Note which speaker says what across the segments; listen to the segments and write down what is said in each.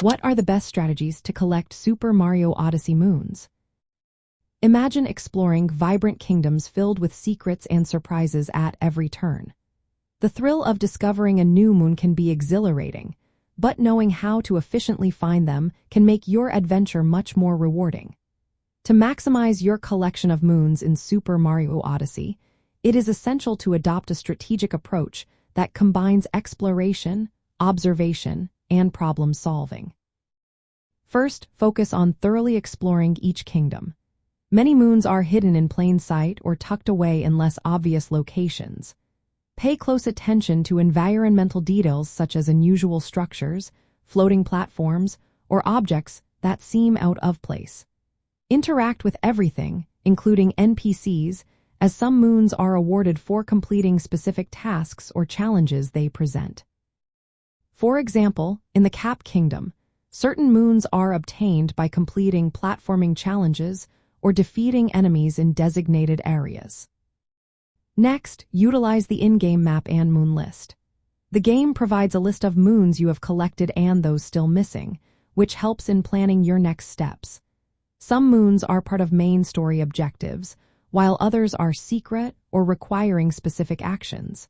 Speaker 1: What are the best strategies to collect Super Mario Odyssey moons? Imagine exploring vibrant kingdoms filled with secrets and surprises at every turn. The thrill of discovering a new moon can be exhilarating, but knowing how to efficiently find them can make your adventure much more rewarding. To maximize your collection of moons in Super Mario Odyssey, it is essential to adopt a strategic approach that combines exploration, observation, and problem solving. First, focus on thoroughly exploring each kingdom. Many moons are hidden in plain sight or tucked away in less obvious locations. Pay close attention to environmental details such as unusual structures, floating platforms, or objects that seem out of place. Interact with everything, including NPCs, as some moons are awarded for completing specific tasks or challenges they present. For example, in the Cap Kingdom, certain moons are obtained by completing platforming challenges or defeating enemies in designated areas. Next, utilize the in-game map and moon list. The game provides a list of moons you have collected and those still missing, which helps in planning your next steps. Some moons are part of main story objectives, while others are secret or requiring specific actions.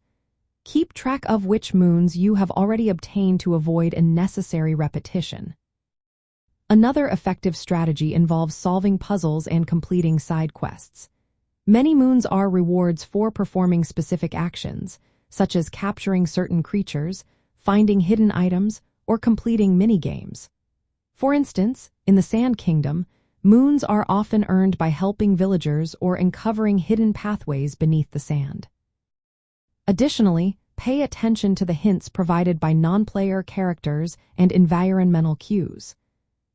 Speaker 1: Keep track of which moons you have already obtained to avoid unnecessary repetition. Another effective strategy involves solving puzzles and completing side quests. Many moons are rewards for performing specific actions, such as capturing certain creatures, finding hidden items, or completing mini-games. For instance, in the Sand Kingdom, moons are often earned by helping villagers or uncovering hidden pathways beneath the sand. Additionally, pay attention to the hints provided by non-player characters and environmental cues.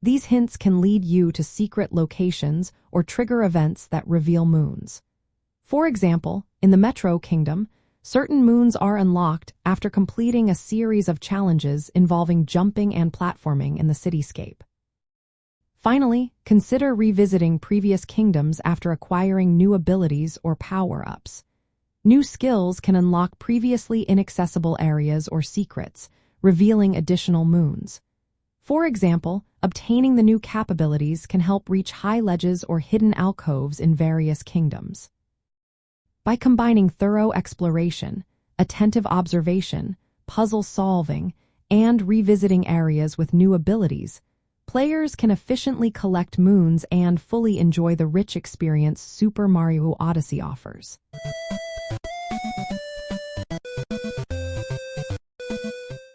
Speaker 1: These hints can lead you to secret locations or trigger events that reveal moons. For example, in the Metro Kingdom, certain moons are unlocked after completing a series of challenges involving jumping and platforming in the cityscape. Finally, consider revisiting previous kingdoms after acquiring new abilities or power-ups. New skills can unlock previously inaccessible areas or secrets, revealing additional moons. For example, obtaining the new capabilities can help reach high ledges or hidden alcoves in various kingdoms. By combining thorough exploration, attentive observation, puzzle solving, and revisiting areas with new abilities, players can efficiently collect moons and fully enjoy the rich experience Super Mario Odyssey offers.